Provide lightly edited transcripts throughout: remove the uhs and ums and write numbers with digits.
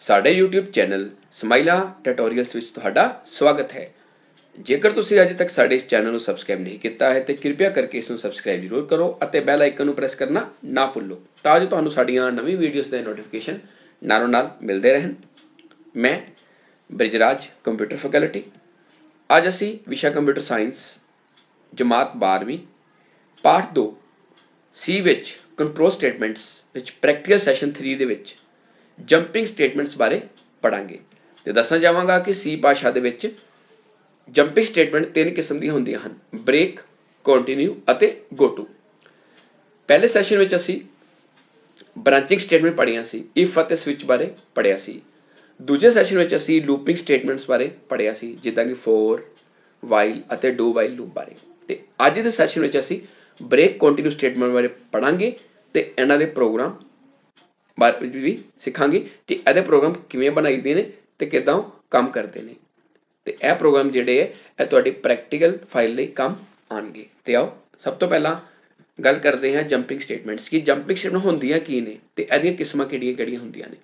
ਸਾਡੇ YouTube channel ਸਮਾਈਲਾ tutorials ਵਿੱਚ ਤੁਹਾਡਾ ਸਵਾਗਤ ਹੈ। ਜੇਕਰ ਤੁਸੀਂ ਅਜੇ ਤੱਕ ਸਾਡੇ ਇਸ ਚੈਨਲ ਨੂੰ ਸਬਸਕ੍ਰਾਈਬ ਨਹੀਂ ਕੀਤਾ ਹੈ ਤੇ ਕਿਰਪਾ ਕਰਕੇ ਇਸ ਨੂੰ ਸਬਸਕ੍ਰਾਈਬ ਜ਼ਰੂਰ ਕਰੋ ਅਤੇ ਬੈਲ ਆਈਕਨ ਨੂੰ ਪ੍ਰੈਸ ਕਰਨਾ ਨਾ ਭੁੱਲੋ ਤਾਂ ਜੋ ਤੁਹਾਨੂੰ ਸਾਡੀਆਂ ਨਵੀਂ ਵੀਡੀਓਜ਼ ਦੇ ਨੋਟੀਫਿਕੇਸ਼ਨ ਨਾਲੋਂ ਨਾਲ ਮਿਲਦੇ ਰਹਿਣ। ਮੈਂ ਬ੍ਰਿਜਰਾਜ ਕੰਪਿਊਟਰ ਫੈਕਲਟੀ। ਅੱਜ ਅਸੀਂ ਵਿਸ਼ਾ ਕੰਪਿਊਟਰ ਸਾਇੰਸ ਜਮਾਤ 12ਵੀਂ ਪਾਠ 2 ਸੀ ਵਿੱਚ ਕੰਟਰੋਲ ਸਟੇਟਮੈਂਟਸ ਵਿੱਚ ਪ੍ਰੈਕਟੀਕਲ ਸੈਸ਼ਨ 3 ਦੇ ਵਿੱਚ ਜੰਪਿੰਗ ਸਟੇਟਮੈਂਟਸ ਬਾਰੇ ਪੜਾਂਗੇ ਤੇ ਦੱਸਣਾ ਚਾਹਾਂਗਾ ਕਿ ਸੀ ਭਾਸ਼ਾ ਦੇ ਵਿੱਚ ਜੰਪਿੰਗ ਸਟੇਟਮੈਂਟ ਤਿੰਨ ਕਿਸਮ ਦੀਆਂ ਹੁੰਦੀਆਂ ਹਨ: ਬ੍ਰੇਕ, ਕੰਟੀਨਿਊ ਅਤੇ ਗੋ ਟੂ। ਪਹਿਲੇ ਸੈਸ਼ਨ ਵਿੱਚ ਅਸੀਂ ਬ੍ਰਾਂਚਿੰਗ ਸਟੇਟਮੈਂਟ ਪੜ੍ਹੀਆਂ ਸੀ, ਇਫ ਅਤੇ ਸਵਿਚ ਬਾਰੇ ਪੜ੍ਹਿਆ ਸੀ। ਦੂਜੇ ਸੈਸ਼ਨ ਵਿੱਚ ਅਸੀਂ ਲੂਪਿੰਗ ਸਟੇਟਮੈਂਟਸ ਬਾਰੇ ਪੜ੍ਹਿਆ ਸੀ, ਜਿੱਦਾਂ ਕਿ ਫੋਰ, ਵਾਈਲ ਅਤੇ ਡੂ ਵਾਈਲ ਲੂਪ ਬਾਰੇ। ਤੇ ਅੱਜ ਦੇ ਸੈਸ਼ਨ ਵਿੱਚ ਅਸੀਂ ਬ੍ਰੇਕ, ਕੰਟੀਨਿਊ ਸਟੇਟਮੈਂਟ ਬਾਰੇ ਪੜਾਂਗੇ ਤੇ ਇਹਨਾਂ ਦੇ ਪ੍ਰੋਗਰਾਮ ਬਾਰੇ ਵੀ ਸਿੱਖਾਂਗੇ ਕਿ ਇਹਦੇ ਪ੍ਰੋਗਰਾਮ ਕਿਵੇਂ ਬਣਾਈਦੇ ਨੇ ਤੇ ਕਿੱਦਾਂ ਕੰਮ ਕਰਦੇ ਨੇ। ਤੇ ਇਹ ਪ੍ਰੋਗਰਾਮ ਜਿਹੜੇ ਹੈ ਇਹ ਤੁਹਾਡੀ ਪ੍ਰੈਕਟੀਕਲ ਫਾਈਲ ਲਈ ਕੰਮ ਆਉਣਗੇ। ਤੇ ਆਓ ਸਭ ਤੋਂ ਪਹਿਲਾਂ ਗੱਲ ਕਰਦੇ ਹਾਂ ਜੰਪਿੰਗ ਸਟੇਟਮੈਂਟਸ ਕਿ ਜੰਪਿੰਗ ਸਟੇਟਮੈਂਟ ਹੁੰਦੀਆਂ ਕੀ ਨੇ ਤੇ ਇਹਦੀਆਂ ਕਿਸਮਾਂ ਕਿਹੜੀਆਂ ਹੁੰਦੀਆਂ ਨੇ।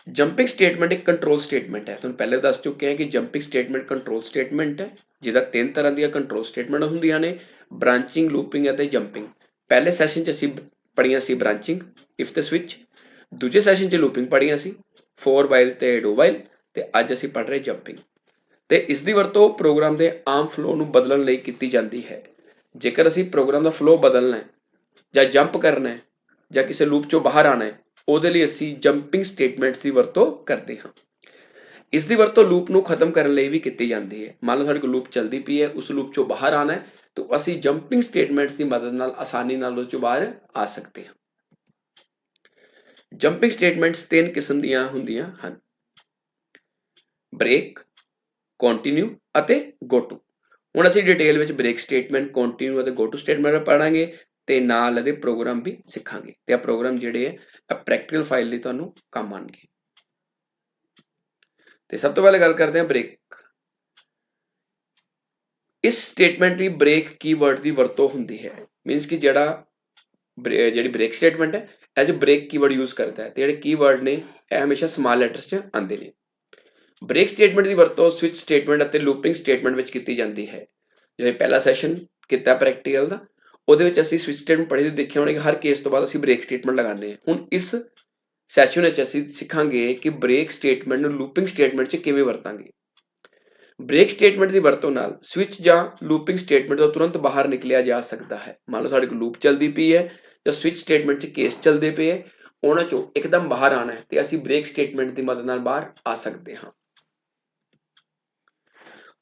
ਜੰਪਿੰਗ ਸਟੇਟਮੈਂਟ ਇੱਕ ਕੰਟਰੋਲ ਸਟੇਟਮੈਂਟ ਹੈ। ਤੁਹਾਨੂੰ ਪਹਿਲੇ ਦੱਸ ਚੁੱਕੇ ਹਾਂ ਕਿ ਜੰਪਿੰਗ ਸਟੇਟਮੈਂਟ ਕੰਟਰੋਲ ਸਟੇਟਮੈਂਟ ਹੈ, ਜਿਹਦਾ ਤਿੰਨ ਤਰ੍ਹਾਂ ਦੀਆਂ ਕੰਟਰੋਲ ਸਟੇਟਮੈਂਟ ਹੁੰਦੀਆਂ ਨੇ: ਬ੍ਰਾਂਚਿੰਗ, ਲੂਪਿੰਗ ਅਤੇ ਜੰਪਿੰਗ। ਪਹਿਲੇ ਸੈਸ਼ਨ 'ਚ ਅਸੀਂ ਪੜ੍ਹੀਆਂ ਸੀ ਬ੍ਰਾਂਚਿੰਗ, ਇਫ ਤੇ ਸਵਿਚ। ਦੂਜੇ ਸੈਸ਼ਨ 'ਚ ਲੂਪਿੰਗ ਪੜ੍ਹੀਆਂ ਸੀ, ਫੋਰ ਵਾਈਲ ਤੇ ਡੂ ਵਾਈਲ। ਤੇ ਅੱਜ ਅਸੀਂ ਪੜ੍ਹ ਰਹੇ ਜੰਪਿੰਗ। ਤੇ ਇਸ ਦੀ ਵਰਤੋਂ ਪ੍ਰੋਗਰਾਮ ਦੇ ਆਮ ਫਲੋ ਨੂੰ ਬਦਲਣ ਲਈ ਕੀਤੀ ਜਾਂਦੀ ਹੈ। ਜੇਕਰ ਅਸੀਂ ਪ੍ਰੋਗਰਾਮ ਦਾ ਫਲੋ ਬਦਲਣਾ ਹੈ ਜਾਂ ਜੰਪ ਕਰਨਾ ਹੈ ਜਾਂ ਕਿਸੇ ਲੂਪ ਚੋਂ ਬਾਹਰ ਆਉਣਾ ਹੈ, ਉਹਦੇ ਲਈ ਅਸੀਂ ਜੰਪਿੰਗ ਸਟੇਟਮੈਂਟਸ ਦੀ ਵਰਤੋਂ ਕਰਦੇ ਹਾਂ। ਇਸ ਦੀ ਵਰਤੋਂ ਲੂਪ ਨੂੰ ਖਤਮ ਕਰਨ ਲਈ ਵੀ ਕੀਤੀ ਜਾਂਦੀ ਹੈ। ਮੰਨ ਲਓ ਸਾਡੇ ਕੋਲ ਲੂਪ ਚੱਲਦੀ ਪਈ ਹੈ, ਉਸ ਲੂਪ ਚੋਂ ਬਾਹਰ ਆਉਣਾ ਹੈ ਤਾਂ ਅਸੀਂ ਜੰਪਿੰਗ ਸਟੇਟਮੈਂਟਸ ਦੀ ਮਦਦ ਨਾਲ ਆਸਾਨੀ ਨਾਲ ਉਹ ਚੋਂ ਬਾਹਰ ਆ ਸਕਦੇ ਹਾਂ। ਜੰਪਿੰਗ ਸਟੇਟਮੈਂਟਸ ਤਿੰਨ ਕਿਸਮ ਦੀਆਂ ਹੁੰਦੀਆਂ ਹਨ: ਬ੍ਰੇਕ, ਕੰਟੀਨਿਊ ਅਤੇ ਗੋ ਟੂ। ਹੁਣ ਅਸੀਂ ਡਿਟੇਲ ਵਿੱਚ ਬ੍ਰੇਕ ਸਟੇਟਮੈਂਟ, ਕੰਟੀਨਿਊ ਅਤੇ ਗੋ ਟੂ ਸਟੇਟਮੈਂਟ ਪੜਾਂਗੇ ਤੇ ਨਾਲ ਇਹਦੇ ਪ੍ਰੋਗਰਾਮ ਵੀ ਸਿੱਖਾਂਗੇ। ਤੇ ਇਹ ਪ੍ਰੋਗਰਾਮ ਜਿਹੜੇ ਹੈ ਪ੍ਰੈਕਟੀਕਲ ਫਾਈਲ ਲਈ ਤੁਹਾਨੂੰ ਕੰਮ ਆਉਣਗੇ। ਤੇ ਸਭ ਤੋਂ ਪਹਿਲਾਂ ਗੱਲ ਕਰਦੇ ਹਾਂ ਬ੍ਰੇਕ। ਇਸ ਸਟੇਟਮੈਂਟ ਲਈ ਬ੍ਰੇਕ ਕੀਵਰਡ ਦੀ ਵਰਤੋਂ ਹੁੰਦੀ ਹੈ। ਮੀਨਸ ਕਿ ਜਿਹੜੀ ਬ੍ਰੇਕ ਸਟੇਟਮੈਂਟ ਹੈ ਇਹ 'ਚ ਬ੍ਰੇਕ ਕੀਵਰਡ ਯੂਜ਼ ਕਰਦਾ ਹੈ ਤੇ ਜਿਹੜੇ ਕੀਵਰਡ ਨੇ ਇਹ ਹਮੇਸ਼ਾ ਸਮਾਲ ਲੈਟਰਸ 'ਚ ਆਉਂਦੇ ਨੇ। ਬ੍ਰੇਕ ਸਟੇਟਮੈਂਟ ਦੀ ਵਰਤੋਂ ਸਵਿਚ ਸਟੇਟਮੈਂਟ ਅਤੇ ਲੂਪਿੰਗ ਸਟੇਟਮੈਂਟ ਵਿੱਚ ਕੀਤੀ ਜਾਂਦੀ ਹੈ। ਜਿਵੇਂ ਪਹਿਲਾ ਸੈਸ਼ਨ ਕੀਤਾ ਪ੍ਰੈਕਟੀਕਲ ਦਾ, ਉਹਦੇ ਵਿੱਚ ਅਸੀਂ ਸਵਿਚ ਸਟੇਟਮੈਂਟ ਪੜ੍ਹੀ ਦੇਖਿਆ ਹੋਣਾ ਕਿ ਹਰ ਕੇਸ ਤੋਂ ਬਾਅਦ ਅਸੀਂ ਬ੍ਰੇਕ ਸਟੇਟਮੈਂਟ ਲਗਾਉਂਦੇ ਹਾਂ। ਹੁਣ ਇਸ ਸੈਸ਼ਨ ਵਿੱਚ ਅਸੀਂ ਸਿੱਖਾਂਗੇ ਕਿ ਬ੍ਰੇਕ ਸਟੇਟਮੈਂਟ ਨੂੰ ਲੂਪਿੰਗ ਸਟੇਟਮੈਂਟ 'ਚ ਕਿਵੇਂ ਵਰਤਾਂਗੇ। ਬ੍ਰੇਕ ਸਟੇਟਮੈਂਟ ਦੀ ਵਰਤੋਂ ਨਾਲ ਸਵਿਚ ਜਾਂ ਲੂਪਿੰਗ ਸਟੇਟਮੈਂਟ ਤੋਂ ਤੁਰੰਤ ਬਾਹਰ ਨਿਕਲਿਆ ਜਾ ਸਕਦਾ ਹੈ। ਮੰਨ ਲਓ ਸਾਡੇ ਕੋਲ ਲੂਪ ਚੱਲਦੀ ਪਈ ਹੈ ਜਾਂ ਸਵਿਚ ਸਟੇਟਮੈਂਟ 'ਚ ਕੇਸ ਚੱਲਦੇ ਪਏ ਹੈ, ਉਹਨਾਂ 'ਚੋਂ ਇੱਕਦਮ ਬਾਹਰ ਆਉਣਾ ਹੈ ਤੇ ਅਸੀਂ ਬ੍ਰੇਕ ਸਟੇਟਮੈਂਟ ਦੀ ਮਦਦ ਨਾਲ ਬਾਹਰ ਆ ਸਕਦੇ ਹਾਂ।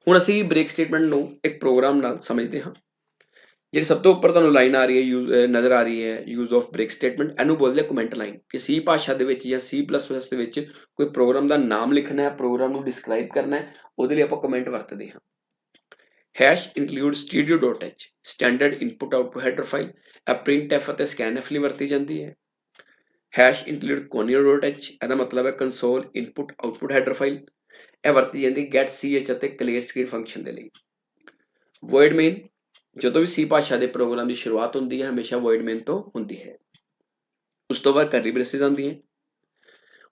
ਹੁਣ ਅਸੀਂ ਬ੍ਰੇਕ ਸਟੇਟਮੈਂਟ ਨੂੰ ਇੱਕ ਪ੍ਰੋਗਰਾਮ ਨਾਲ ਸਮਝਦੇ ਹਾਂ। ਜਿਹੜੀ ਸਭ ਤੋਂ ਉੱਪਰ ਤੁਹਾਨੂੰ ਲਾਈਨ ਆ ਰਹੀ ਹੈ, ਨਜ਼ਰ ਆ ਰਹੀ ਹੈ, ਯੂਜ਼ ਆਫ ਬ੍ਰੇਕ ਸਟੇਟਮੈਂਟ, ਇਹਨੂੰ ਬੋਲਦੇ ਆ ਕਮੈਂਟ ਲਾਈਨ। ਕਿ ਸੀ ਭਾਸ਼ਾ ਦੇ ਵਿੱਚ ਜਾਂ C++ ਦੇ ਵਿੱਚ ਕੋਈ ਪ੍ਰੋਗਰਾਮ ਦਾ ਨਾਮ ਲਿਖਣਾ ਹੈ, ਪ੍ਰੋਗਰਾਮ ਨੂੰ ਡਿਸਕ੍ਰਾਈਬ ਕਰਨਾ ਹੈ, ਉਹਦੇ ਲਈ ਆਪਾਂ ਕਮੈਂਟ ਵਰਤਦੇ ਹਾਂ। Hash include stereo.h standard input output header file, ਇਹ printf ਅਤੇ scanf ਲਈ ਵਰਤੀ ਜਾਂਦੀ ਹੈ। ਹੈਸ਼ ਇਨਕਲੂਡ conio.h, ਇਹਦਾ ਮਤਲਬ ਹੈ console input output header file, ਇਹ ਵਰਤੀ ਜਾਂਦੀ getch ਅਤੇ clear screen ਫੰਕਸ਼ਨ ਦੇ ਲਈ। void main, ਜਦੋਂ ਵੀ ਸੀ ਭਾਸ਼ਾ ਦੇ ਪ੍ਰੋਗਰਾਮ ਦੀ ਸ਼ੁਰੂਆਤ ਹੁੰਦੀ ਹੈ ਹਮੇਸ਼ਾ void main ਤੋਂ ਹੁੰਦੀ ਹੈ। ਉਸ ਤੋਂ ਬਾਅਦ ਕਰਲੀ ਬ੍ਰੇਸਿਸ ਆਉਂਦੀਆਂ।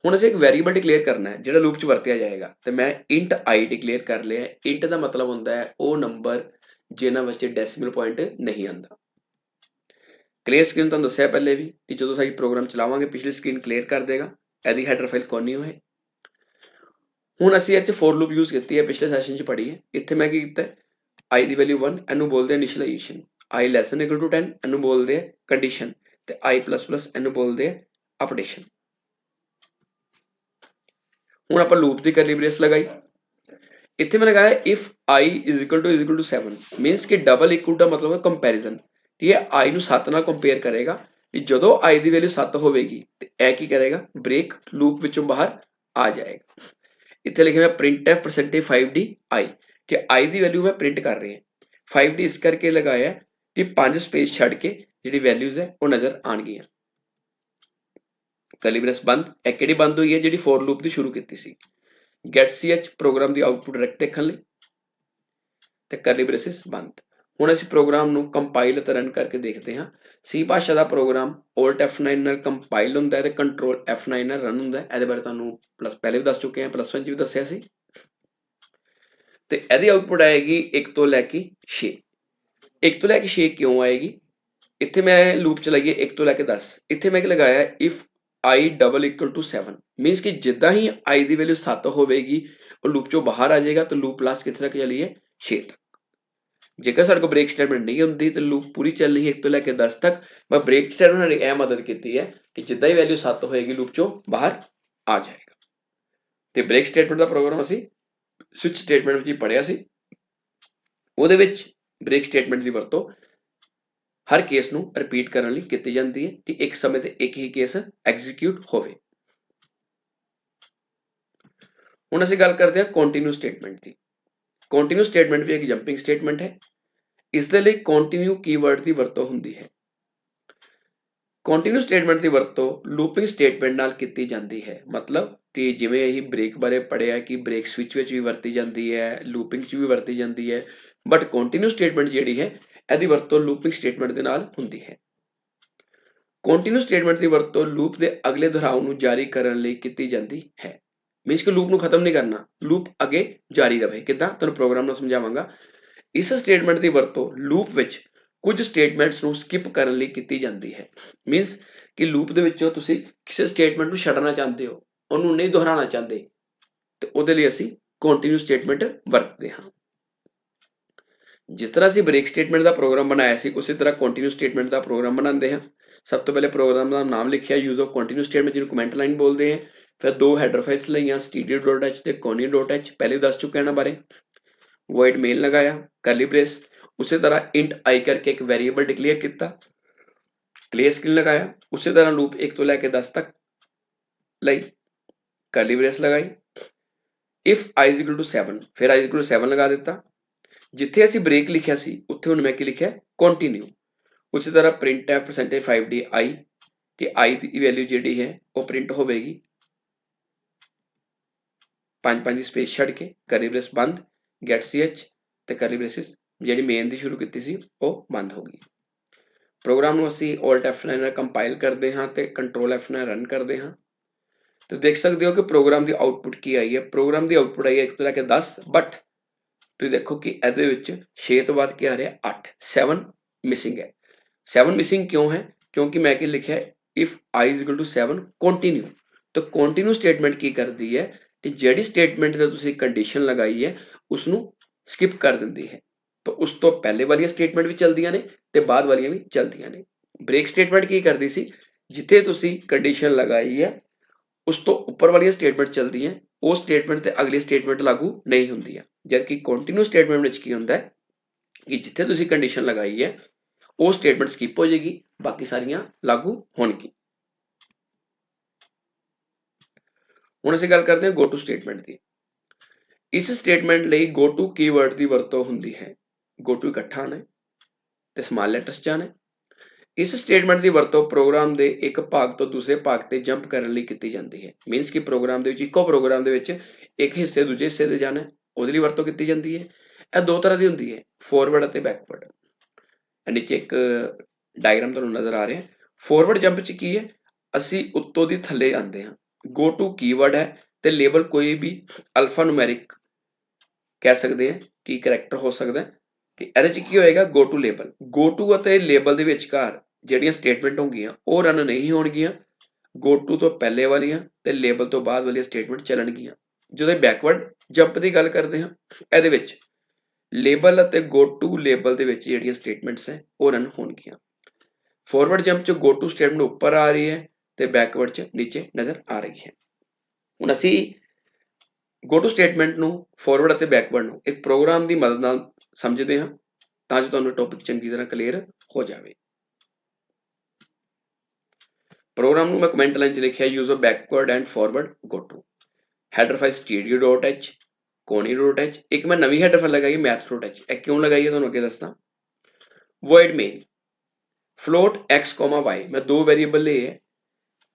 ਹੁਣ ਅਸੀਂ ਇੱਕ ਵੈਰੀਏਬਲ ਡਿਕਲੇਅਰ ਕਰਨਾ ਹੈ ਜਿਹੜਾ ਲੂਪ 'ਚ ਵਰਤਿਆ ਜਾਏਗਾ। ਤੇ ਮੈਂ ਇੰਟ i ਡਿਕਲੇਅਰ ਕਰ ਲਿਆ। ਇੰਟ ਦਾ ਮਤਲਬ ਹੁੰਦਾ ਹੈ ਉਹ ਨੰਬਰ ਜਿਨ੍ਹਾਂ ਵਿੱਚ ਡੈਸੀਮਲ ਪੁਆਇੰਟ ਨਹੀਂ ਆਉਂਦਾ। ਕਲੀਅਰ ਸਕਰੀਨ ਤੁਹਾਨੂੰ ਦੱਸਿਆ ਪਹਿਲੇ ਵੀ ਕਿ ਜਦੋਂ ਅਸੀਂ ਪ੍ਰੋਗਰਾਮ ਚਲਾਵਾਂਗੇ ਪਿਛਲੀ ਸਕਰੀਨ ਕਲੀਅਰ ਕਰ ਦੇਗਾ। ਇਹਦੀ ਹੈਡਰ ਫਾਈਲ conio ਹੈ। ਹੁਣ ਅਸੀਂ ਇਹ 'ਚ ਫੋਰ ਲੂਪ ਯੂਜ਼ ਕੀਤੀ ਹੈ, ਪਿਛਲੇ ਸੈਸ਼ਨ 'ਚ ਪੜ੍ਹੀ ਹੈ। ਇੱਥੇ ਮੈਂ ਕੀ ਕੀਤਾ, i ਦੀ ਵੈਲਿਊ 1, ਇਹਨੂੰ ਬੋਲਦੇ initialization. i less equal to 10, ਇਹਨੂੰ ਬੋਲਦੇ ਆ ਕੰਡੀਸ਼ਨ। ਤੇ i++ ਇਹਨੂੰ ਬੋਲਦੇ ਆ ਅਪਡੇਸ਼ਨ। ਹੁਣ ਆਪਾਂ ਲੂਪ ਦੀ ਕਰਲੀ ਬ੍ਰੇਸ ਲਗਾਈ। ਇੱਥੇ ਮੈਂ ਲਗਾਇਆ ਇਫ i = 7, ਮੀਨਸ ਕਿ ਡਬਲ ਇਕੁਅਲ ਦਾ ਮਤਲਬ ਹੈ ਕੰਪੈਰੀਜ਼ਨ। ਠੀਕ ਹੈ, i ਨੂੰ 7 ਨਾਲ ਕੰਪੇਅਰ ਕਰੇਗਾ ਕਿ ਜਦੋਂ i ਦੀ ਵੈਲਿਊ 7 ਹੋਵੇਗੀ ਤੇ ਇਹ ਕੀ ਕਰੇਗਾ, ਬ੍ਰੇਕ ਲੂਪ ਵਿੱਚੋਂ ਬਾਹਰ ਆ ਜਾਏਗਾ। ਇੱਥੇ ਲਿਖਿਆ ਮੈਂ printf %5d i ਕਿ i ਦੀ ਵੈਲਿਊ ਮੈਂ ਪ੍ਰਿੰਟ ਕਰ ਰਿਹਾ। 5d ਇਸ ਕਰਕੇ ਲਗਾਇਆ ਕਿ 5 ਸਪੇਸ ਛੱਡ ਕੇ ਜਿਹੜੀ ਵੈਲਿਊਜ਼ ਹੈ ਉਹ ਨਜ਼ਰ ਆਉਣਗੀਆਂ। ਕਰਲੀ ਬ੍ਰੇਸ ਬੰਦ। ਇਹ ਕਿਹੜੀ ਬੰਦ ਹੋਈ ਹੈ, ਜਿਹੜੀ ਫੋਰ ਲੂਪ ਦੀ ਸ਼ੁਰੂ ਕੀਤੀ ਸੀ। getch ਪ੍ਰੋਗਰਾਮ ਦੀ ਆਊਟਪੁੱਟ ਡਾਇਰੈਕਟ ਦੇਖਣ ਲਈ ਤੇ ਕਰਲੀ ਬ੍ਰੇਸਿਸ ਬੰਦ। ਹੁਣ ਅਸੀਂ ਪ੍ਰੋਗਰਾਮ ਨੂੰ ਕੰਪਾਈਲ ਅਤੇ ਰਨ ਕਰਕੇ ਦੇਖਦੇ ਹਾਂ। सी भाषा का प्रोग्राम Alt F9 ਨਾਲ ਕੰਪਾਈਲ ਹੁੰਦਾ ਹੈ ਤੇ Control F9 ਨਾਲ ਰਨ ਹੁੰਦਾ ਹੈ। ਇਹਦੇ ਬਾਰੇ ਤੁਹਾਨੂੰ ਪਹਿਲੇ ਵੀ ਦੱਸ ਚੁੱਕੇ ਹਾਂ, +1 ਚ ਵੀ ਦੱਸਿਆ ਸੀ। ਤੇ ਇਹਦੀ ਆਊਟਪੁੱਟ ਆਏਗੀ 1 ਤੋਂ ਲੈ ਕੇ 6। 1 ਤੋਂ ਲੈ ਕੇ 6 ਕਿਉਂ ਆਏਗੀ? ਇੱਥੇ ਮੈਂ ਲੂਪ ਚਲਾਈਏ 1 ਤੋਂ ਲੈ ਕੇ 10, ਇੱਥੇ ਮੈਂ ਕੀ ਲਗਾਇਆ if I = 7, ਮੀਨਸ ਕਿ ਜਿੱਦਾਂ ਹੀ I ਦੀ ਵੈਲਿਊ 7 ਹੋਵੇਗੀ ਉਹ ਲੂਪ ਚੋਂ ਬਾਹਰ ਆ ਜਾਏਗਾ ਤੇ ਲੂਪ ਲਾਸਟ ਕਿੱਥੇ ਤੱਕ ਚੱਲੀਏ 6 ਤੱਕ। ਜੇਕਰ ਸਾਡੇ ਕੋਲ ਬ੍ਰੇਕ ਸਟੇਟਮੈਂਟ ਨਹੀਂ ਹੁੰਦੀ ਤੇ ਲੂਪ ਪੂਰੀ ਚੱਲਣੀ 1 ਤੋਂ ਲੈ ਕੇ 10 ਤੱਕ। ਪਰ ਬ੍ਰੇਕ ਸਟੇਟਮੈਂਟ ਨੇ ਇਹ ਮਦਦ ਕੀਤੀ ਹੈ ਕਿ ਜਿੱਦਾਂ ਹੀ ਵੈਲਿਊ 7 ਹੋਏਗੀ ਲੂਪ ਚੋਂ ਬਾਹਰ ਆ ਜਾਏਗਾ। ਤੇ ਬ੍ਰੇਕ ਸਟੇਟਮੈਂਟ ਦਾ ਪ੍ਰੋਗਰਾਮ ਅਸੀਂ ਸਵਿਚ ਸਟੇਟਮੈਂਟ ਵਿੱਚ ਹੀ ਪੜ੍ਹਿਆ ਸੀ। ਉਹਦੇ ਵਿੱਚ ਬ੍ਰੇਕ ਸਟੇਟਮੈਂਟ ਦੀ ਵਰਤੋਂ ਹਰ ਕੇਸ ਨੂੰ ਰਿਪੀਟ ਕਰਨ ਲਈ ਕੀਤੀ ਜਾਂਦੀ ਹੈ ਕਿ ਇੱਕ ਸਮੇਂ ਤੇ ਇੱਕ ਹੀ ਕੇਸ ਐਗਜ਼ੀਕਿਊਟ ਹੋਵੇ। ਹੁਣ ਅਸੀਂ ਗੱਲ ਕਰਦੇ ਹਾਂ ਕੰਟੀਨਿਊ ਸਟੇਟਮੈਂਟ ਦੀ। ਕੰਟੀਨਿਊ ਸਟੇਟਮੈਂਟ ਵੀ ਇੱਕ ਜੰਪਿੰਗ ਸਟੇਟਮੈਂਟ ਹੈ। ਇਸ ਦੇ ਲਈ ਕੰਟੀਨਿਊ ਕੀਵਰਡ ਦੀ ਵਰਤੋਂ ਹੁੰਦੀ ਹੈ। ਕੰਟੀਨਿਊ ਸਟੇਟਮੈਂਟ ਦੀ ਵਰਤੋਂ ਲੂਪਿੰਗ ਸਟੇਟਮੈਂਟ ਨਾਲ ਕੀਤੀ ਜਾਂਦੀ ਹੈ। ਮਤਲਬ ਕਿ ਜਿਵੇਂ ਅਸੀਂ ਬ੍ਰੇਕ ਬਾਰੇ ਪੜ੍ਹਿਆ ਕਿ ਬ੍ਰੇਕ ਸਵਿਚ ਵਿੱਚ ਵੀ ਵਰਤੀ ਜਾਂਦੀ ਹੈ, ਲੂਪਿੰਗ 'ਚ ਵੀ ਵਰਤੀ ਜਾਂਦੀ ਹੈ, ਬਟ ਕੰਟੀਨਿਊ ਸਟੇਟਮੈਂਟ ਜਿਹੜੀ ਹੈ ਇਹਦੀ ਵਰਤੋਂ ਲੂਪਿੰਗ ਸਟੇਟਮੈਂਟ ਦੇ ਨਾਲ ਹੁੰਦੀ ਹੈ। ਕੰਟੀਨਿਊ ਸਟੇਟਮੈਂਟ ਦੀ ਵਰਤੋਂ ਲੂਪ ਦੇ ਅਗਲੇ ਦੁਹਰਾਉ ਨੂੰ ਜਾਰੀ ਕਰਨ ਲਈ ਕੀਤੀ ਜਾਂਦੀ ਹੈ। ਮੀਨਸ ਕਿ ਲੂਪ ਨੂੰ ਖਤਮ ਨਹੀਂ ਕਰਨਾ, ਲੂਪ ਅੱਗੇ ਜਾਰੀ ਰਹੇ। ਕਿੱਦਾਂ? ਤੁਹਾਨੂੰ ਪ੍ਰੋਗਰਾਮ ਨਾਲ ਸਮਝਾਵਾਂਗਾ। ਇਸ ਸਟੇਟਮੈਂਟ ਦੀ ਵਰਤੋਂ ਲੂਪ ਵਿੱਚ ਕੁਝ ਸਟੇਟਮੈਂਟਸ ਨੂੰ ਸਕਿਪ ਕਰਨ ਲਈ ਕੀਤੀ ਜਾਂਦੀ ਹੈ। ਮੀਨਸ ਕਿ ਲੂਪ ਦੇ ਵਿੱਚੋਂ ਤੁਸੀਂ ਕਿਸੇ ਸਟੇਟਮੈਂਟ ਨੂੰ ਛੱਡਣਾ ਚਾਹੁੰਦੇ ਹੋ, ਉਹਨੂੰ ਨਹੀਂ ਦੁਹਰਾਉਣਾ ਚਾਹੁੰਦੇ, ਤੇ ਉਹਦੇ ਲਈ ਅਸੀਂ ਕੰਟੀਨਿਊ ਸਟੇਟਮੈਂਟ ਵਰਤਦੇ ਹਾਂ। ਜਿਸ ਤਰ੍ਹਾਂ ਅਸੀਂ ਬ੍ਰੇਕ ਸਟੇਟਮੈਂਟ ਦਾ ਪ੍ਰੋਗਰਾਮ ਬਣਾਇਆ ਸੀ ਉਸੇ ਤਰ੍ਹਾਂ ਕੰਟੀਨਿਊ ਸਟੇਟਮੈਂਟ ਦਾ ਪ੍ਰੋਗਰਾਮ ਬਣਾਉਂਦੇ ਹਾਂ। ਸਭ ਤੋਂ ਪਹਿਲੇ ਪ੍ਰੋਗਰਾਮ ਦਾ ਨਾਮ ਲਿਖਿਆ ਯੂਜ਼ ਆਫ ਕੰਟੀਨਿਊ ਸਟੇਟਮੈਂਟ, ਜਿਹਨੂੰ ਕਮੈਂਟ ਲਾਈਨ ਬੋਲਦੇ ਹਾਂ। ਫਿਰ ਦੋ ਹੈਡਰ ਫਾਈਲਸ ਲਈਆਂ stdio.h ਤੇ conny.h, ਪਹਿਲੇ ਦੱਸ ਚੁੱਕੇ ਇਹਨਾਂ ਬਾਰੇ। void main ਲਗਾਇਆ, ਕਰਲੀ ਬ੍ਰੇਸ, ਉਸੇ ਤਰ੍ਹਾਂ int I ਕਰਕੇ ਇੱਕ ਵੈਰੀਏਬਲ ਡਿਕਲੇਅਰ ਕੀਤਾ, ਕਲੀਅਰ ਸਕਰੀਨ ਲਗਾਇਆ, ਉਸੇ ਤਰ੍ਹਾਂ ਲੂਪ 1 ਤੋਂ ਲੈ ਕੇ 10 ਤੱਕ ਲਈ, ਕਰਲੀ ਬ੍ਰੇਸ ਲਗਾਈ। if I = 7, ਫਿਰ I = 7 ਲਗਾ ਦਿੱਤਾ। ਜਿੱਥੇ ਅਸੀਂ ਬ੍ਰੇਕ ਲਿਖਿਆ ਸੀ ਉੱਥੇ ਹੁਣ ਮੈਂ ਕੀ ਲਿਖਿਆ? ਕੰਟੀਨਿਊ। ਉਸੇ ਤਰ੍ਹਾਂ printf %5d I, ਕਿ I ਦੀ ਵੈਲਿਊ ਜਿਹੜੀ ਹੈ ਉਹ ਪ੍ਰਿੰਟ ਹੋਵੇਗੀ 5 ਦੀ ਸਪੇਸ ਛੱਡ ਕੇ, ਕਰਲੀ ਬ੍ਰੇਸ ਬੰਦ, get ch ਤੇ ਕਰਲੀ ਬ੍ਰੇਸਿਸ ਜਿਹੜੀ ਮੇਨ ਦੀ ਸ਼ੁਰੂ ਕੀਤੀ ਸੀ ਉਹ ਬੰਦ ਹੋ ਗਈ। ਪ੍ਰੋਗਰਾਮ ਨੂੰ ਅਸੀਂ Alt F9 ਨਾਲ ਕੰਪਾਈਲ ਕਰਦੇ ਹਾਂ ਤੇ Control F9 ਰਨ ਕਰਦੇ ਹਾਂ। ਤੇ ਦੇਖ ਸਕਦੇ ਹੋ ਕਿ ਪ੍ਰੋਗਰਾਮ ਦੀ ਆਊਟਪੁੱਟ ਕੀ ਆਈ ਹੈ। ਪ੍ਰੋਗਰਾਮ ਦੀ ਆਊਟਪੁੱਟ ਆਈ ਹੈ 1 ਤੋਂ ਲੈ ਕੇ 10, ਬਟ ਤੁਸੀਂ ਦੇਖੋ ਕਿ ਇਹਦੇ ਵਿੱਚ 6 ਤੋਂ ਬਾਅਦ ਕੀ ਆ ਰਿਹਾ? 8, 7 ਮਿਸਿੰਗ ਹੈ। 7 ਮਿਸਿੰਗ ਕਿਉਂ ਹੈ? ਕਿਉਂਕਿ ਮੈਂ ਕੀ ਲਿਖਿਆ if I = 7 ਕੰਟੀਨਿਊ। ਤਾਂ ਕੰਟੀਨਿਊ ਸਟੇਟਮੈਂਟ ਕੀ ਕਰਦੀ ਹੈ ਕਿ ਜਿਹੜੀ ਸਟੇਟਮੈਂਟ ਤੇ ਤੁਸੀਂ ਕੰਡੀਸ਼ਨ ਲਗਾਈ ਹੈ ਉਸ ਨੂੰ ਸਕਿਪ ਕਰ ਦਿੰਦੀ ਹੈ। ਤਾਂ ਉਸ ਤੋਂ ਪਹਿਲੇ ਵਾਲੀਆਂ ਸਟੇਟਮੈਂਟ ਵੀ ਚੱਲਦੀਆਂ ਨੇ ਤੇ ਬਾਅਦ ਵਾਲੀਆਂ ਵੀ ਚੱਲਦੀਆਂ ਨੇ। ਬ੍ਰੇਕ ਸਟੇਟਮੈਂਟ ਕੀ ਕਰਦੀ ਸੀ? ਜਿੱਥੇ ਤੁਸੀਂ ਕੰਡੀਸ਼ਨ ਲਗਾਈ ਹੈ ਉਸ ਤੋਂ ਉੱਪਰ ਵਾਲੀਆਂ ਸਟੇਟਮੈਂਟ ਚੱਲਦੀਆਂ, ਉਹ ਸਟੇਟਮੈਂਟ ਤੇ ਅਗਲੀ ਸਟੇਟਮੈਂਟ ਲਾਗੂ ਨਹੀਂ ਹੁੰਦੀਆਂ। ਜਦਕਿ ਕੰਟੀਨਿਊ ਸਟੇਟਮੈਂਟ ਵਿੱਚ ਕੀ ਹੁੰਦਾ ਹੈ ਕਿ ਜਿੱਥੇ ਤੁਸੀਂ ਕੰਡੀਸ਼ਨ ਲਗਾਈ ਹੈ ਉਹ ਸਟੇਟਮੈਂਟ ਸਕਿਪ ਹੋ ਜਾਏਗੀ, ਬਾਕੀ ਸਾਰੀਆਂ ਲਾਗੂ ਹੋਣਗੀਆਂ। ਹੁਣ ਅਸੀਂ ਗੱਲ ਕਰਦੇ ਹਾਂ ਗੋ ਟੂ ਸਟੇਟਮੈਂਟ ਦੀ। ਇਸ ਸਟੇਟਮੈਂਟ ਲਈ ਗੋ ਟੂ ਕੀਵਰਡ ਦੀ ਵਰਤੋਂ ਹੁੰਦੀ ਹੈ। ਗੋ ਟੂ ਇਕੱਠਾ ਆਣਾ ਤੇ ਸਮਾਲ ਲੈਟਰਸ 'ਚ ਆਣਾ। ਇਸ ਸਟੇਟਮੈਂਟ ਦੀ ਵਰਤੋਂ ਪ੍ਰੋਗਰਾਮ ਦੇ ਇੱਕ ਭਾਗ ਤੋਂ ਦੂਸਰੇ ਭਾਗ ਤੇ ਜੰਪ ਕਰਨ ਲਈ ਕੀਤੀ ਜਾਂਦੀ ਹੈ। ਮੀਨਸ ਕਿ ਪ੍ਰੋਗਰਾਮ ਦੇ ਵਿੱਚ ਇੱਕੋ ਪ੍ਰੋਗਰਾਮ ਦੇ ਵਿੱਚ ਇੱਕ ਹਿੱਸੇ ਦੂਜੇ ਹਿੱਸੇ ਤੇ ਜਾਣਾ, ਉਹਦੇ ਲਈ ਵਰਤੋਂ ਕੀਤੀ ਜਾਂਦੀ ਹੈ। ਇਹ ਦੋ ਤਰ੍ਹਾਂ ਦੀ ਹੁੰਦੀ ਹੈ, ਫੋਰਵਰਡ ਅਤੇ ਬੈਕਵਰਡ। ਨੀਚੇ ਇੱਕ ਡਾਇਗਰਾਮ ਤੁਹਾਨੂੰ ਨਜ਼ਰ ਆ ਰਿਹਾ। ਫੋਰਵਰਡ ਜੰਪ 'ਚ ਕੀ ਹੈ? ਅਸੀਂ ਉੱਤੋਂ ਦੀ ਥੱਲੇ ਆਉਂਦੇ ਹਾਂ। ਗੋ ਟੂ ਕੀਵਰਡ ਹੈ ਤੇ ਲੇਬਲ ਕੋਈ ਵੀ ਅਲਫਾ ਨੂਮੈਰਿਕ ਕਹਿ ਸਕਦੇ ਹਾਂ ਕਿ ਕਰੈਕਟਰ ਹੋ ਸਕਦਾ ਹੈ। ਕਿ ਇਹਦੇ 'ਚ ਕੀ ਹੋਏਗਾ? Go to label. Go to ਅਤੇ ਲੇਬਲ ਦੇ ਵਿਚਕਾਰ ਜਿਹੜੀਆਂ ਸਟੇਟਮੈਂਟ ਹੋਣਗੀਆਂ ਉਹ ਰਨ ਨਹੀਂ ਹੋਣਗੀਆਂ। ਗੋ ਟੂ ਤੋਂ ਪਹਿਲੇ ਵਾਲੀਆਂ ਤੇ ਲੇਬਲ ਤੋਂ ਬਾਅਦ ਵਾਲੀਆਂ ਸਟੇਟਮੈਂਟ ਚੱਲਣਗੀਆਂ। ਜਦੋਂ ਬੈਕਵਰਡ ਜੰਪ ਦੀ ਗੱਲ ਕਰਦੇ ਹਾਂ ਇਹਦੇ ਵਿੱਚ ਲੇਬਲ ਅਤੇ ਗੋ ਟੂ ਲੇਬਲ ਦੇ ਵਿੱਚ ਜਿਹੜੀਆਂ ਸਟੇਟਮੈਂਟਸ ਹੈ ਉਹ ਰਨ ਹੋਣਗੀਆਂ। ਫੋਰਵਰਡ ਜੰਪ 'ਚ ਗੋ ਟੂ ਸਟੇਟਮੈਂਟ ਉੱਪਰ ਆ ਰਹੀ ਹੈ ਤੇ ਬੈਕਵਰਡ 'ਚ ਨੀਚੇ ਨਜ਼ਰ ਆ ਰਹੀ ਹੈ। ਹੁਣ ਅਸੀਂ ਗੋ ਟੂ ਸਟੇਟਮੈਂਟ ਨੂੰ, ਫੋਰਵਰਡ ਅਤੇ ਬੈਕਵਰਡ ਨੂੰ ਇੱਕ ਪ੍ਰੋਗਰਾਮ ਦੀ ਮਦਦ ਨਾਲ ਸਮਝਦੇ ਹਾਂ ਤਾਂ ਜੋ ਤੁਹਾਨੂੰ ਟੌਪਿਕ ਚੰਗੀ ਤਰ੍ਹਾਂ ਕਲੀਅਰ ਹੋ ਜਾਵੇ। ਪ੍ਰੋਗਰਾਮ ਨੂੰ ਮੈਂ ਕਮੈਂਟ ਲਾਈਨ 'ਚ ਲਿਖਿਆ use of backward and forward go to. Header file stdio.h, conny.h। ਇੱਕ ਮੈਂ ਨਵੀਂ ਹੈਡਰ ਫਾਈਲ ਲਗਾਈ math.h। ਇਹ ਕਿਉਂ ਲਗਾਈ ਹੈ ਤੁਹਾਨੂੰ ਅੱਗੇ ਦੱਸਦਾ। void main float x, y। ਮੈਂ ਦੋ ਵੈਰੀਏਬਲ ਲਏ ਹੈ,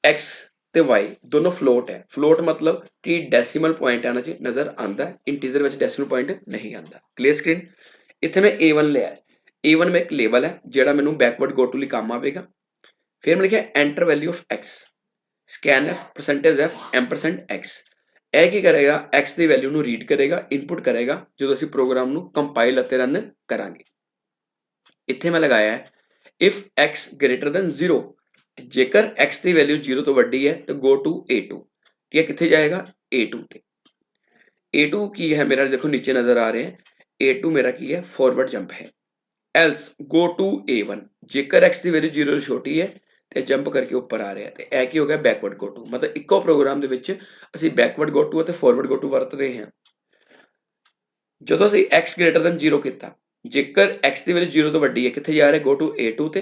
x ਤੇ y ਦੋਨੋਂ ਫਲੋਟ ਹੈ। ਫਲੋਟ ਮਤਲਬ ਕਿ ਡੈਸੀਮਲ ਪੁਆਇੰਟ ਇਹਨਾਂ 'ਚ ਨਜ਼ਰ ਆਉਂਦਾ, ਇੰਟੀਜ਼ਰ ਵਿੱਚ ਡੈਸੀਮਲ ਪੁਆਇੰਟ ਨਹੀਂ ਆਉਂਦਾ। Clear screen. ਇੱਥੇ ਮੈਂ A1 ਲਿਆ, A1 में एक लेबल है ਜਿਹੜਾ ਮੈਨੂੰ ਬੈਕਵਰਡ ਗੋ ਟੂ ਲਈ ਕੰਮ ਆਵੇਗਾ। ਫਿਰ ਮੈਂ ਲਿਖਿਆ enter value of x, scanf %f %x। ਇਹ ਕੀ ਕਰੇਗਾ, x ਦੀ ਵੈਲਿਊ ਨੂੰ ਰੀਡ ਕਰੇਗਾ, ਇਨਪੁਟ ਕਰੇਗਾ ਜਦੋਂ ਅਸੀਂ ਪ੍ਰੋਗਰਾਮ ਨੂੰ ਕੰਪਾਈਲ ਅਤੇ ਰਨ ਕਰਾਂਗੇ। ਇੱਥੇ ਮੈਂ ਲਗਾਇਆ ਹੈ ਇਫ x ਗ੍ਰੇਟਰ ਦੈਨ 0, ਜੇਕਰ x ਦੀ ਵੈਲਿਊ 0 ਤੋਂ ਵੱਡੀ ਹੈ ਤਾਂ ਗੋ ਟੂ A2। ਠੀਕ ਹੈ, ਕਿੱਥੇ ਜਾਏਗਾ, A2 ਤੇ। A2 ਕੀ ਹੈ ਮੇਰਾ, ਦੇਖੋ ਨੀਚੇ ਨਜ਼ਰ ਆ ਰਿਹਾ ਹੈ A2 ਮੇਰਾ ਕੀ ਹੈ, ਫॉरवर्ड जंप है। एल्स गो टू A1, जेकर x ਦੀ ਵੈਲਿਊ 0 ਤੋਂ ਛੋਟੀ ਹੈ ਤੇ ਜੰਪ ਕਰਕੇ ਉੱਪਰ ਆ ਰਿਹਾ ਤੇ ਇਹ ਕੀ ਹੋ ਗਿਆ, ਬੈਕਵਰਡ ਗੋ ਟੂ। ਮਤਲਬ ਇੱਕੋ ਪ੍ਰੋਗਰਾਮ ਦੇ ਵਿੱਚ ਅਸੀਂ ਬੈਕਵਰਡ ਗੋ ਟੂ ਅਤੇ ਫॉरवर्ड ਗੋ ਟੂ ਵਰਤ ਰਹੇ ਹਾਂ। ਜਦੋਂ ਅਸੀਂ x ਗ੍ਰੇਟਰ ਦੈਨ 0 ਕੀਤਾ, ਜੇਕਰ x ਦੀ ਵੈਲਿਊ 0 ਤੋਂ ਵੱਡੀ ਹੈ, ਕਿੱਥੇ ਜਾ ਰਿਹਾ, ਗੋ ਟੂ A2 ਤੇ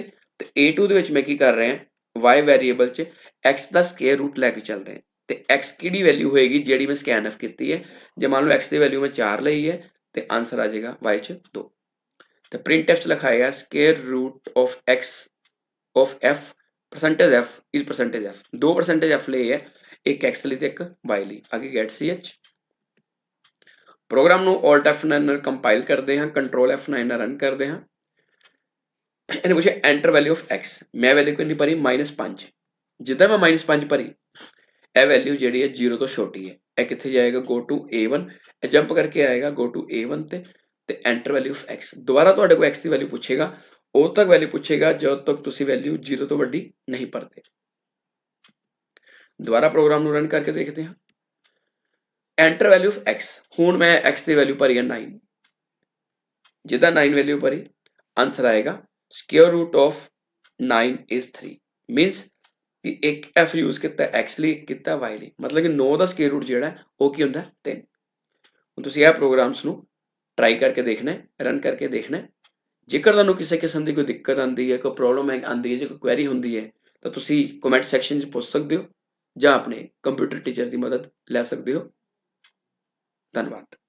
A2 ਦੇ ਵਿੱਚ ਮੈਂ ਕੀ ਕਰ ਰਿਹਾ, y ਵੈਰੀਏਬਲ 'ਚ x ਦਾ ਸਕੁਅਰ ਰੂਟ ਲੈ ਕੇ ਚੱਲ ਰਿਹਾ ਤੇ x ਕਿਹੜੀ ਵੈਲਿਊ ਹੋਏਗੀ ਜਿਹੜੀ ਮੈਂ scanf ਕੀਤੀ ਹੈ। ਜੇ ਮੰਨ ਲਓ x ਦੀ ਵੈਲਿਊ ਮੈਂ 4 ਲਈ ਹੈ ਤੇ ਆਨਸਰ ਆ ਜਾਏਗਾ y 'ਚ 2। तो printf लिखाएगा square root of x of f percentage f is percentage f। दो परसेंटेज f ले है, एक x ली ते एक y ली। आगे गेट ch प्रोग्राम नु alt F9 ਨਾਲ ਕੰਪਾਈਲ ਕਰਦੇ ਹਾਂ, ਕੰਟਰੋਲ F9 ਨਾਲ ਰਨ ਕਰਦੇ ਹਾਂ। ਇਹਨੇ ਪੁੱਛਿਆ ਐਂਟਰ ਵੈਲਿਊ ਆਫ x, ਮੈਂ ਵੈਲਿਊ ਕਿੰਨੀ ਭਰੀ, -5। ਜਿੱਦਾਂ ਮੈਂ -5 ਭਰੀ, ਇਹ ਵੈਲਿਊ ਜਿਹੜੀ ਹੈ 0 ਤੋਂ ਛੋਟੀ ਹੈ, ਇਹ ਕਿੱਥੇ ਜਾਏਗਾ, ਗੋ ਟੂ A1। ਇਹ ਜੰਪ ਕਰਕੇ ਆਏਗਾ ਗੋ ਟੂ A1 ਤੇ ਐਂਟਰ ਵੈਲਿਊ ਆਫ x। ਦੁਬਾਰਾ ਤੁਹਾਡੇ ਕੋਲ x ਦੀ ਵੈਲਿਊ ਪੁੱਛੇਗਾ, ਉਦੋਂ ਤੱਕ ਵੈਲਿਊ ਪੁੱਛੇਗਾ ਜਦੋਂ ਤੱਕ ਤੁਸੀਂ ਵੈਲਿਊ 0 ਤੋਂ ਵੱਡੀ ਨਹੀਂ ਭਰਦੇ। ਦੁਬਾਰਾ ਪ੍ਰੋਗਰਾਮ ਨੂੰ ਰਨ ਕਰਕੇ ਦੇਖਦੇ ਹਾਂ। ਐਂਟਰ ਵੈਲਿਊ ਆਫ x, ਹੁਣ ਮੈਂ x ਦੀ ਵੈਲਿਊ ਭਰੀ ਹੈ 9। ਜਿੱਦਾਂ 9 ਵੈਲਿਊ ਭਰੀ, ਆਨਸਰ ਆਏਗਾ square root of 9 is 3। Means ਕਿ ਇੱਕ f ਯੂਜ਼ ਕੀਤਾ x ਲਈ, ਕੀਤਾ y ਲਈ, ਮਤਲਬ ਕਿ 9 ਦਾ ਸਕੁਅਰ ਰੂਟ ਜਿਹੜਾ ਉਹ ਕੀ ਹੁੰਦਾ, 3। ਹੁਣ ਤੁਸੀਂ ਇਹ ਪ੍ਰੋਗਰਾਮਸ ਨੂੰ ट्राई करके देखना है, रन करके देखना है। जेकर तुहानू किसी किस्म की कोई दिक्कत आती है, कोई प्रॉब्लम आती है, जो कोई क्वेरी होंगी है तो तुसी कमेंट सैक्शन च पूछ सकते हो या अपने कंप्यूटर टीचर की मदद ले सकते हो। धन्यवाद।